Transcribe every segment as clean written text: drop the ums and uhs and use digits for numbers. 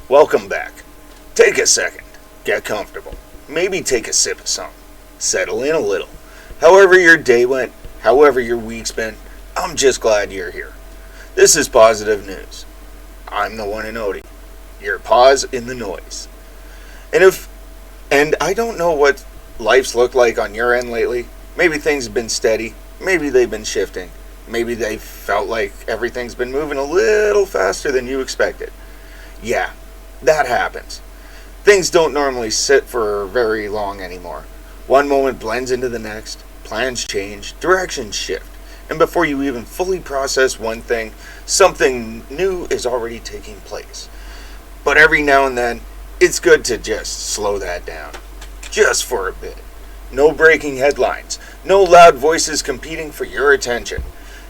Welcome back. Take a second. Get comfortable. Maybe take a sip of something. Settle in a little. However your day went, however your week's been, I'm just glad you're here. This is Positive News. I'm the one and only. Your pause in the noise. And I don't know what life's looked like on your end lately. Maybe things have been steady. Maybe they've been shifting. Maybe they felt like everything's been moving a little faster than you expected. Yeah, that happens. Things don't normally sit for very long anymore. One moment blends into the next, plans change, directions shift, and before you even fully process one thing, something new is already taking place. But every now and then, it's good to just slow that down. Just for a bit. No breaking headlines, no loud voices competing for your attention.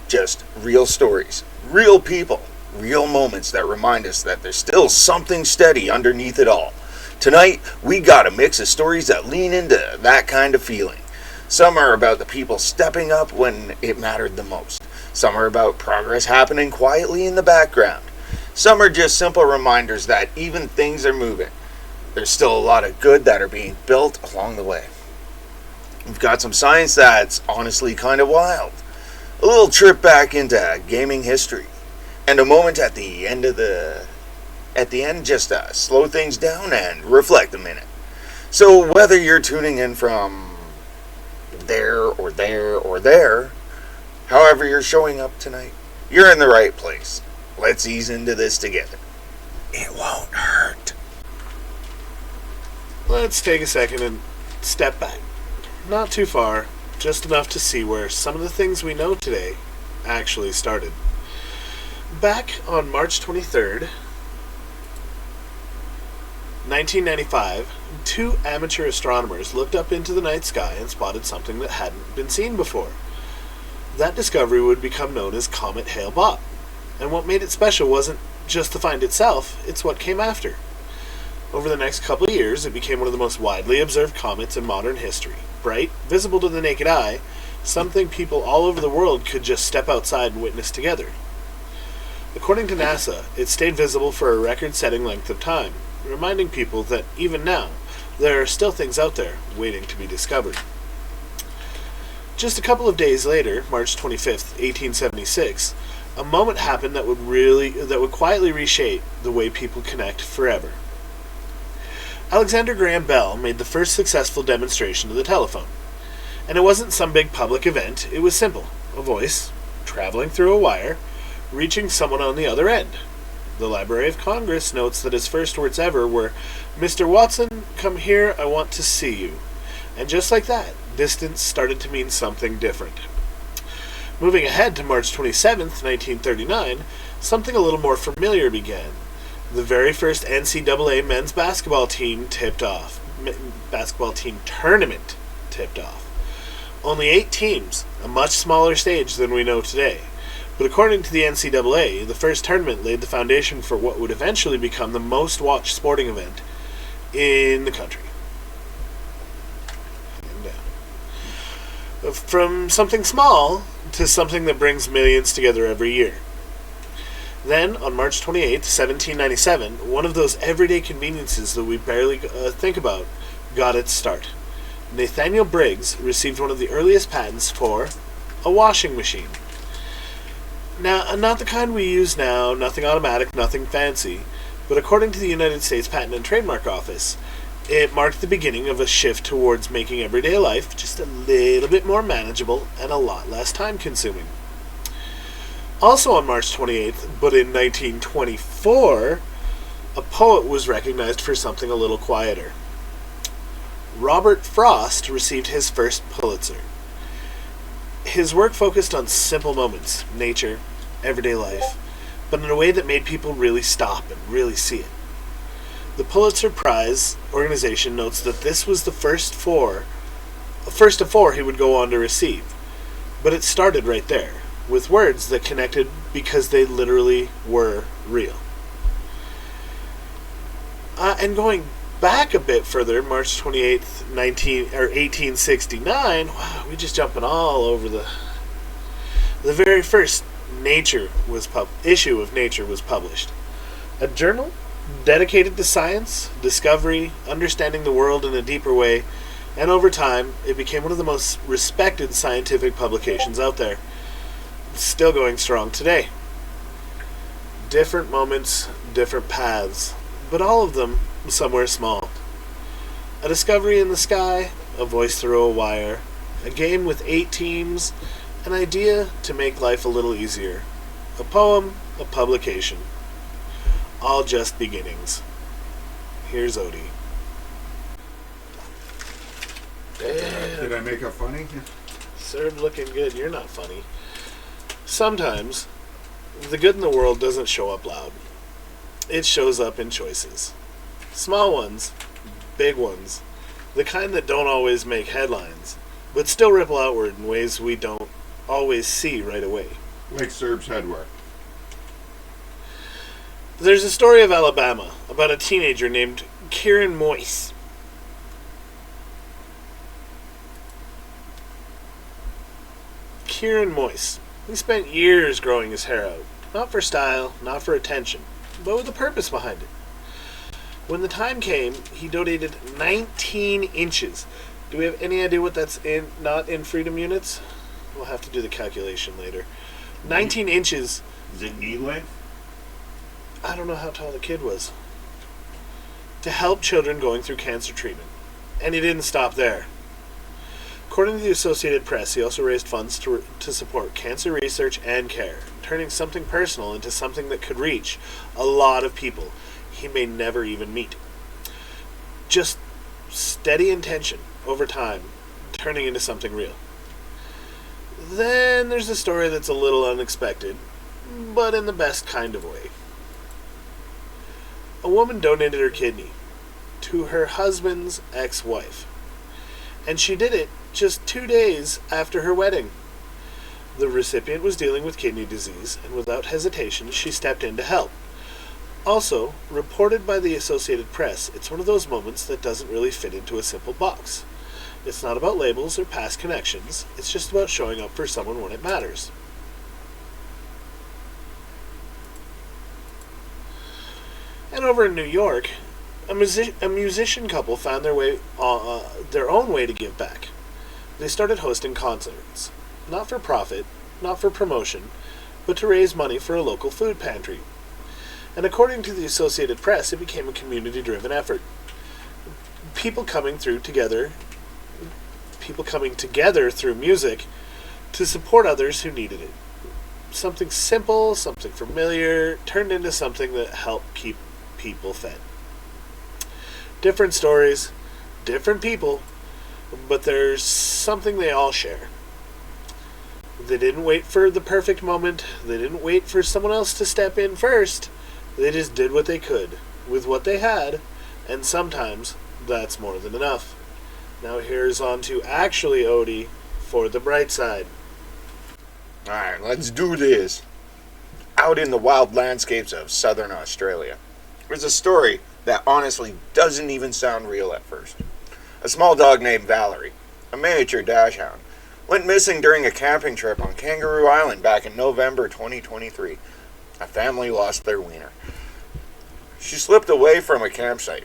Just real stories, real people, real moments that remind us that there's still something steady underneath it all. Tonight, we got a mix of stories that lean into that kind of feeling. Some are about the people stepping up when it mattered the most. Some are about progress happening quietly in the background. Some are just simple reminders that even things are moving. There's still a lot of good that are being built along the way. We've got some science that's honestly kind of wild. A little trip back into gaming history. And a moment at the end just to slow things down and reflect a minute. So whether you're tuning in from there or there or there, however you're showing up tonight, you're in the right place. Let's ease into this together. It won't hurt. Let's take a second and step back. Not too far, just enough to see where some of the things we know today actually started. Back on March 23rd, 1995, two amateur astronomers looked up into the night sky and spotted something that hadn't been seen before. That discovery would become known as Comet Hale-Bopp, and what made it special wasn't just the find itself, it's what came after. Over the next couple of years, it became one of the most widely observed comets in modern history. Bright, visible to the naked eye, something people all over the world could just step outside and witness together. According to NASA, it stayed visible for a record-setting length of time, reminding people that even now, there are still things out there waiting to be discovered. Just a couple of days later, March 25th, 1876, a moment happened that would quietly reshape the way people connect forever. Alexander Graham Bell made the first successful demonstration of the telephone. And it wasn't some big public event, it was simple. A voice, traveling through a wire, reaching someone on the other end. The Library of Congress notes that his first words ever were, "Mr. Watson, come here, I want to see you." And just like that, distance started to mean something different. Moving ahead to March 27th, 1939, something a little more familiar began. The very first NCAA men's basketball team tournament tipped off. Only 8 teams, a much smaller stage than we know today. But according to the NCAA, the first tournament laid the foundation for what would eventually become the most watched sporting event in the country. From something small to something that brings millions together every year. Then, on March 28, 1797, one of those everyday conveniences that we barely think about got its start. Nathaniel Briggs received one of the earliest patents for a washing machine. Now, not the kind we use now, nothing automatic, nothing fancy, but according to the United States Patent and Trademark Office, it marked the beginning of a shift towards making everyday life just a little bit more manageable and a lot less time-consuming. Also on March 28th, but in 1924, a poet was recognized for something a little quieter. Robert Frost received his first Pulitzer. His work focused on simple moments, nature, everyday life, but in a way that made people really stop and really see it. The Pulitzer Prize organization notes that this was the first of four he would go on to receive, but it started right there, with words that connected because they literally were real. And going back a bit further, March 28th, 1869, wow, we're just jumping all over the very first issue of Nature was published. A journal Dedicated to science, discovery, understanding the world in a deeper way, and over time, it became one of the most respected scientific publications out there. It's still going strong today. Different moments, different paths, but all of them somewhere small. A discovery in the sky, a voice through a wire, a game with 8 teams, an idea to make life a little easier, a poem, a publication. All just beginnings. Here's Odie. Did I make it funny? Served looking good. You're not funny. Sometimes, the good in the world doesn't show up loud. It shows up in choices. Small ones, big ones, the kind that don't always make headlines, but still ripple outward in ways we don't always see right away. Like Serb's headwear. There's a story of Alabama about a teenager named Kieran Moyse. Kieran Moyse. He spent years growing his hair out. Not for style, not for attention, but with a purpose behind it. When the time came, he donated 19 inches. Do we have any idea what that's in, not in freedom units? We'll have to do the calculation later. 19 inches. Is it knee length? I don't know how tall the kid was. To help children going through cancer treatment. And he didn't stop there. According to the Associated Press, he also raised funds to support cancer research and care, turning something personal into something that could reach a lot of people he may never even meet. Just steady intention over time, turning into something real. Then there's a story that's a little unexpected, but in the best kind of way. A woman donated her kidney to her husband's ex-wife, and she did it just 2 days after her wedding. The recipient was dealing with kidney disease, and without hesitation, she stepped in to help. Also, reported by the Associated Press, it's one of those moments that doesn't really fit into a simple box. It's not about labels or past connections, it's just about showing up for someone when it matters. And over in New York, a musician couple found their own way to give back. They started hosting concerts, not for profit, not for promotion, but to raise money for a local food pantry. And according to the Associated Press, it became a community-driven effort. People coming together through music to support others who needed it. Something simple, something familiar, turned into something that helped keep people fed. Different stories, different people, but there's something they all share. They didn't wait for the perfect moment. They didn't wait for someone else to step in first. They just did what they could with what they had, and sometimes that's more than enough. Now here's on to actually Odie for the bright side. Alright, let's do this. Out in the wild landscapes of southern Australia, there's a story that honestly doesn't even sound real at first. A small dog named Valerie, a miniature dachshund, went missing during a camping trip on Kangaroo Island back in November 2023. A family lost their wiener. She slipped away from a campsite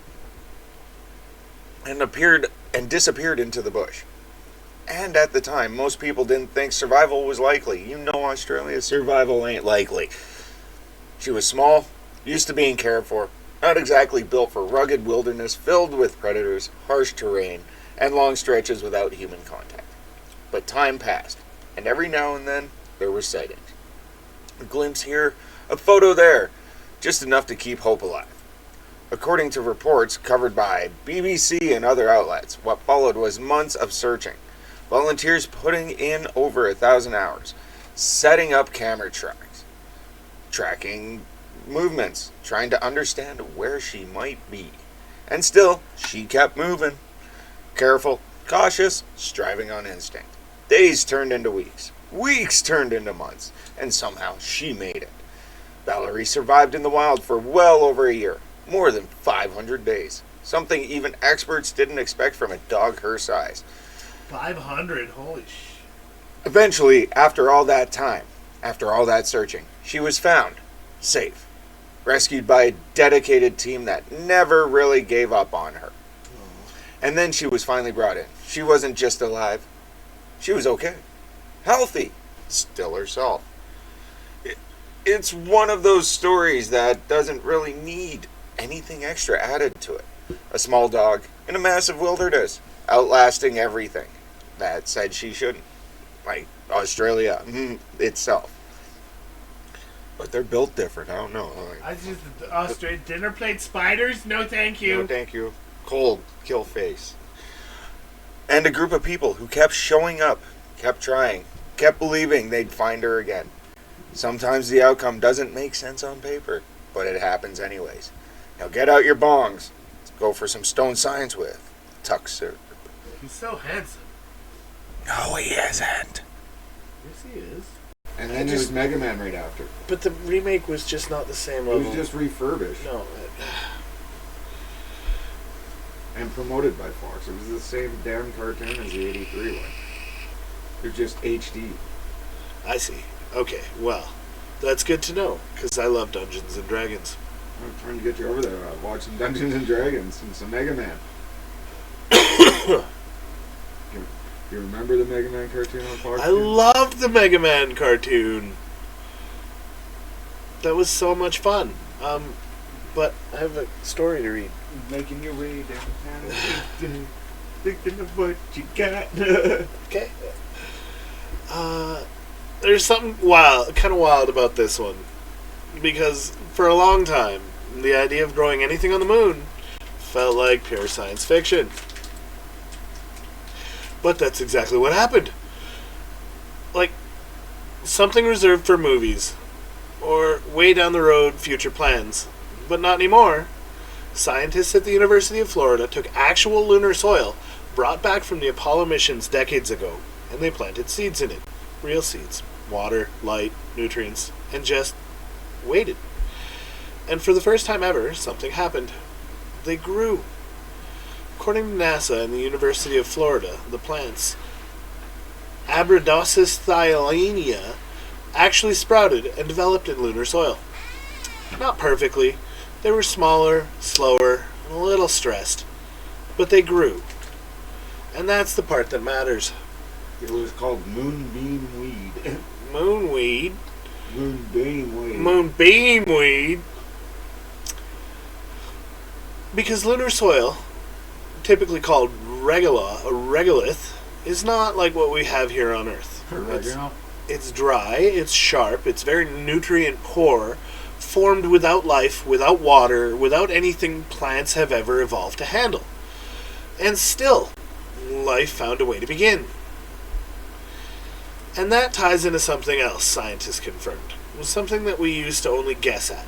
and disappeared into the bush. And at the time, most people didn't think survival was likely. You know Australia's survival ain't likely. She was small, used to being cared for, not exactly built for rugged wilderness filled with predators, harsh terrain, and long stretches without human contact. But time passed, and every now and then, there were sightings. A glimpse here, a photo there, just enough to keep hope alive. According to reports covered by BBC and other outlets, what followed was months of searching. Volunteers putting in over 1,000 hours, setting up camera tracks, tracking movements, trying to understand where she might be. And still, she kept moving. Careful, cautious, striving on instinct. Days turned into weeks. Weeks turned into months. And somehow she made it. Valerie survived in the wild for well over a year. More than 500 days. Something even experts didn't expect from a dog her size. 500? Holy sh... Eventually, after all that time, after all that searching, she was found. Safe. rescued by a dedicated team that never really gave up on her. And then she was finally brought in. She wasn't just alive. She was okay. Healthy. Still herself. It's one of those stories that doesn't really need anything extra added to it. A small dog in a massive wilderness, outlasting everything that said she shouldn't. Like Australia itself. But they're built different. I don't know. I just Australian dinner plate spiders. No, thank you. No, thank you. Cold, kill face. And a group of people who kept showing up, kept trying, kept believing they'd find her again. Sometimes the outcome doesn't make sense on paper, but it happens anyways. Now get out your bongs. Let's go for some stone science with Tuxer. He's so handsome. No, he isn't. Yes, he is. And then there's Mega Man right after. But the remake was just not the same It level. was just refurbished No. and promoted by Fox. It was the same damn cartoon as the 83 one. It was just HD. I see. Okay, well, that's good to know, because I love Dungeons and Dragons. I'm trying to get you over there. Watch some Dungeons and Dragons and some Mega Man. You remember the Mega Man cartoon on Fox? I loved the Mega Man cartoon. That was so much fun. But I have a story to read. Making your way downtown, thinking of what you got. Okay. There's something kind of wild about this one. Because for a long time, the idea of growing anything on the moon felt like pure science fiction. But that's exactly what happened. Like, something reserved for movies. Or way down the road, future plans. But not anymore. Scientists at the University of Florida took actual lunar soil brought back from the Apollo missions decades ago, and they planted seeds in it. Real seeds. Water, light, nutrients, and just waited. And for the first time ever, something happened. They grew. According to NASA and the University of Florida, the plants Abradosis thaliana actually sprouted and developed in lunar soil. Not perfectly. They were smaller, slower, and a little stressed. But they grew. And that's the part that matters. It was called Moonbeam Weed. Moonweed. Moonbeam Weed. Moonbeam weed. Because lunar soil, typically called regolith, is not like what we have here on Earth. It's dry, it's sharp, it's very nutrient poor, formed without life, without water, without anything plants have ever evolved to handle. And still, life found a way to begin. And that ties into something else scientists confirmed. It was something that we used to only guess at.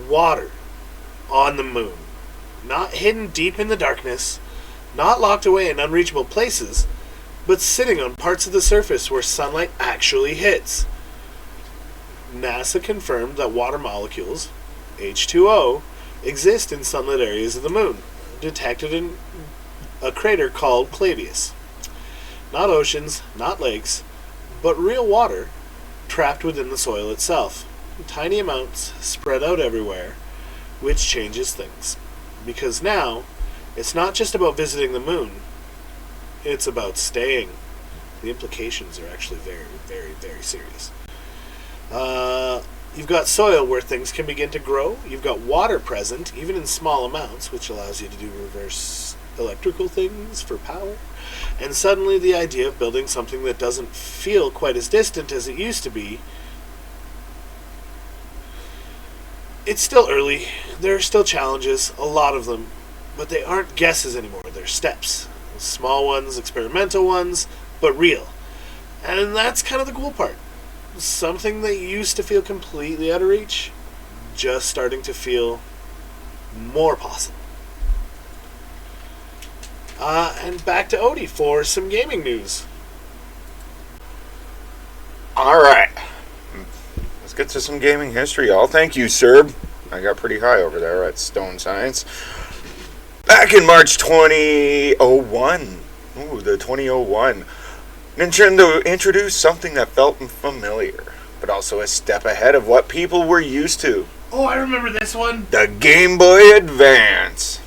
Water on the moon. Not hidden deep in the darkness, not locked away in unreachable places, but sitting on parts of the surface where sunlight actually hits. NASA confirmed that water molecules, H2O, exist in sunlit areas of the moon, detected in a crater called Clavius. Not oceans, not lakes, but real water trapped within the soil itself. Tiny amounts spread out everywhere, which changes things. Because now, it's not just about visiting the moon, it's about staying. The implications are actually very, very, very serious. You've got soil where things can begin to grow. You've got water present, even in small amounts, which allows you to do reverse electrical things for power. And suddenly the idea of building something that doesn't feel quite as distant as it used to be. It's still early. There are still challenges, a lot of them, but they aren't guesses anymore. They're steps. Small ones, experimental ones, but real. And that's kind of the cool part. Something that used to feel completely out of reach, just starting to feel more possible. And back to Odie for some gaming news. Alright. Let's get to some gaming history, y'all. Thank you, Serb. I got pretty high over there at Stone Science. Back in March 2001, the 2001, Nintendo introduced something that felt familiar, but also a step ahead of what people were used to. Oh, I remember this one. The Game Boy Advance.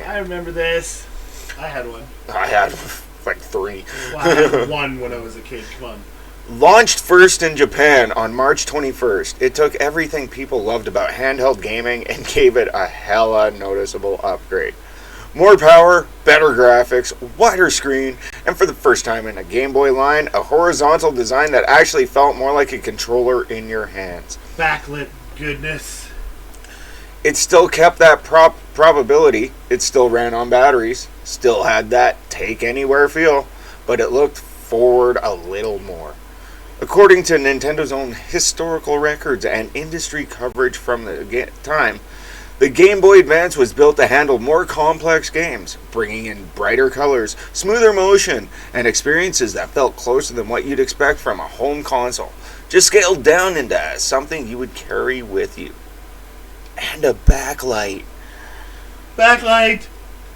I remember this. I had one. I had like 3. Well, I had one when I was a kid. Come on. Launched first in Japan on March 21st, it took everything people loved about handheld gaming and gave it a hella noticeable upgrade. More power, better graphics, wider screen, and for the first time in a Game Boy line, a horizontal design that actually felt more like a controller in your hands. Backlit goodness. It still kept that probability, it still ran on batteries, still had that take anywhere feel, but it looked forward a little more. According to Nintendo's own historical records and industry coverage from the time, the Game Boy Advance was built to handle more complex games, bringing in brighter colors, smoother motion, and experiences that felt closer than what you'd expect from a home console, just scaled down into something you would carry with you. And a backlight. Backlight!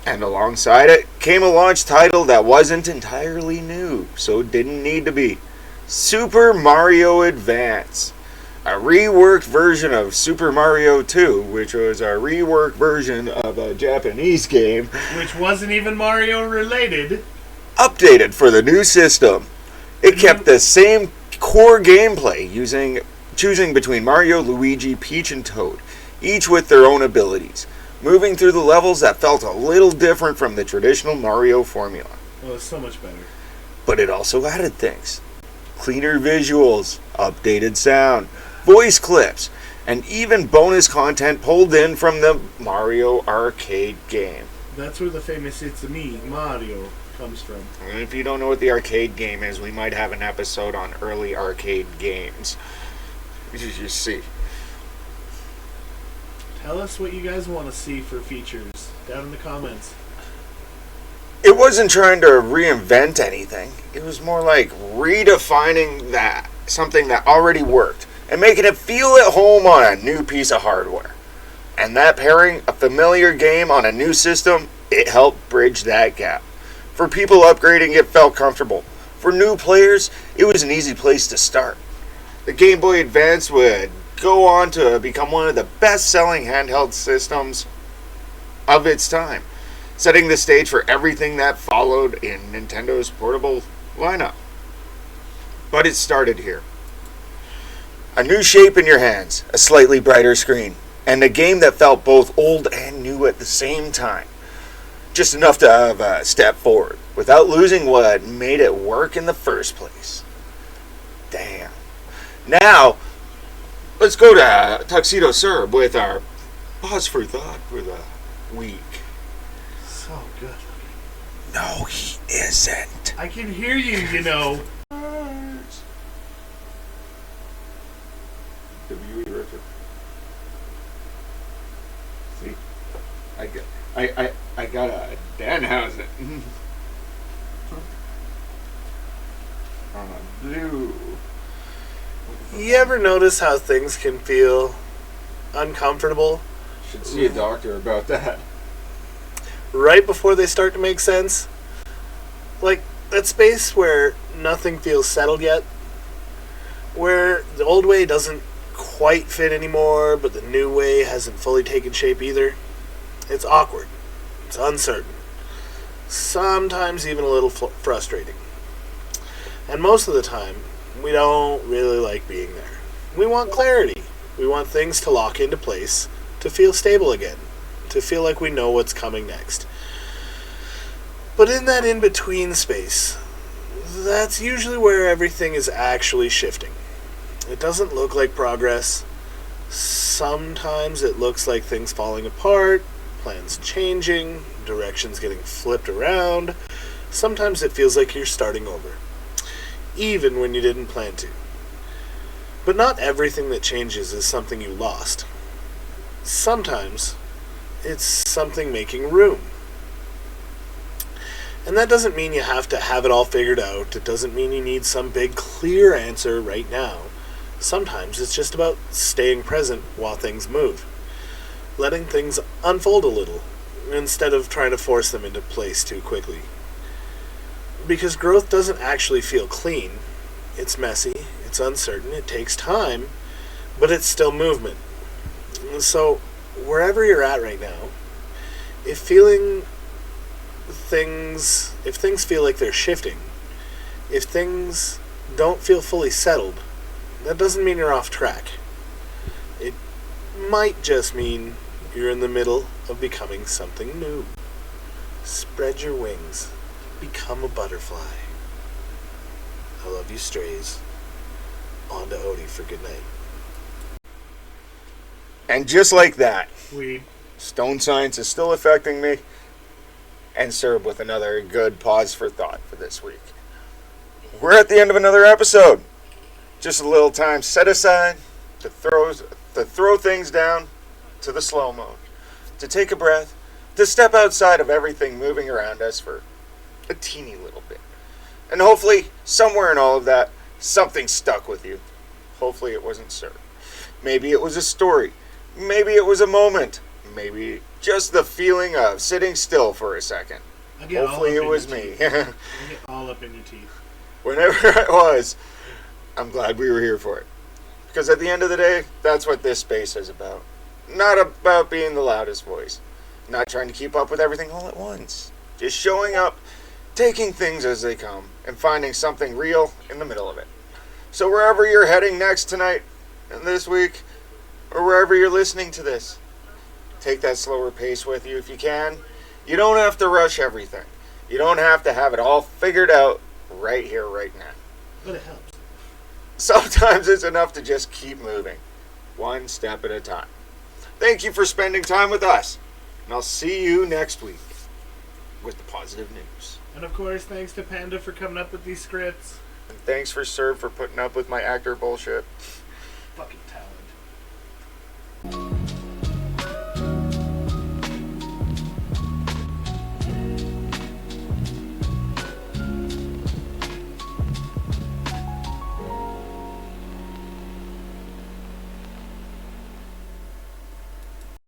And alongside it came a launch title that wasn't entirely new, so it didn't need to be. Super Mario Advance. A reworked version of Super Mario 2, which was a reworked version of a Japanese game. Which wasn't even Mario related. Updated for the new system. It kept the same core gameplay, choosing between Mario, Luigi, Peach, and Toad, each with their own abilities, moving through the levels that felt a little different from the traditional Mario formula. Oh, it's so much better. But it also added things. Cleaner visuals, updated sound, voice clips, and even bonus content pulled in from the Mario arcade game. That's where the famous "It's Me, Mario" comes from. And if you don't know what the arcade game is, we might have an episode on early arcade games. You just see. Tell us what you guys want to see for features down in the comments. It wasn't trying to reinvent anything. It was more like redefining that something that already worked and making it feel at home on a new piece of hardware. And that pairing, a familiar game on a new system, it helped bridge that gap. For people upgrading, it felt comfortable. For new players, it was an easy place to start. The Game Boy Advance would go on to become one of the best-selling handheld systems of its time, setting the stage for everything that followed in Nintendo's portable lineup. But it started here. A new shape in your hands, a slightly brighter screen, and a game that felt both old and new at the same time. Just enough to have a step forward, without losing what made it work in the first place. Damn. Now, let's go to Tuxedo Syrup with our pause for thought for the week. So good. No, he isn't. I can hear you, you know. W.E. Richard. See, I got a Danhausen. Blue. You ever notice how things can feel uncomfortable Should see a doctor about that. right before they start to make sense? Like that space where nothing feels settled yet, where the old way doesn't quite fit anymore, but the new way hasn't fully taken shape either. It's awkward. It's uncertain. Sometimes even a little frustrating. And most of the time, we don't really like being there. We want clarity. We want things to lock into place, to feel stable again, to feel like we know what's coming next. But in that in-between space, that's usually where everything is actually shifting. It doesn't look like progress. Sometimes it looks like things falling apart, plans changing, directions getting flipped around. Sometimes it feels like you're starting over, even when you didn't plan to. But not everything that changes is something you lost. Sometimes it's something making room. And that doesn't mean you have to have it all figured out. It doesn't mean you need some big clear answer right now. Sometimes it's just about staying present while things move. Letting things unfold a little, instead of trying to force them into place too quickly. Because growth doesn't actually feel clean. It's messy, it's uncertain, it takes time, but it's still movement. So, wherever you're at right now, if things feel like they're shifting, if things don't feel fully settled, that doesn't mean you're off track. It might just mean you're in the middle of becoming something new. Spread your wings. Become a butterfly. I love you, strays. On to Odie for good night. And just like that, Weed. stone science is still affecting me, and serve with another good pause for thought for this week. We're at the end of another episode. Just a little time set aside to throw things down to the slow mode, to take a breath, to step outside of everything moving around us for a teeny little bit. And hopefully, somewhere in all of that, something stuck with you. Hopefully it wasn't Sir. Maybe it was a story. Maybe it was a moment. Maybe just the feeling of sitting still for a second. I get Hopefully all it up was in your me. teeth. I get all up in your teeth. Whenever it was, I'm glad we were here for it. Because at the end of the day, that's what this space is about. Not about being the loudest voice. Not trying to keep up with everything all at once. Just showing up, taking things as they come, and finding something real in the middle of it. So wherever you're heading next tonight, and this week, or wherever you're listening to this, take that slower pace with you if you can. You don't have to rush everything. You don't have to have it all figured out right here, right now. But it helps. Sometimes it's enough to just keep moving, one step at a time. Thank you for spending time with us, and I'll see you next week with the positive news. And of course, thanks to Panda for coming up with these scripts. And thanks for Sir for putting up with my actor bullshit.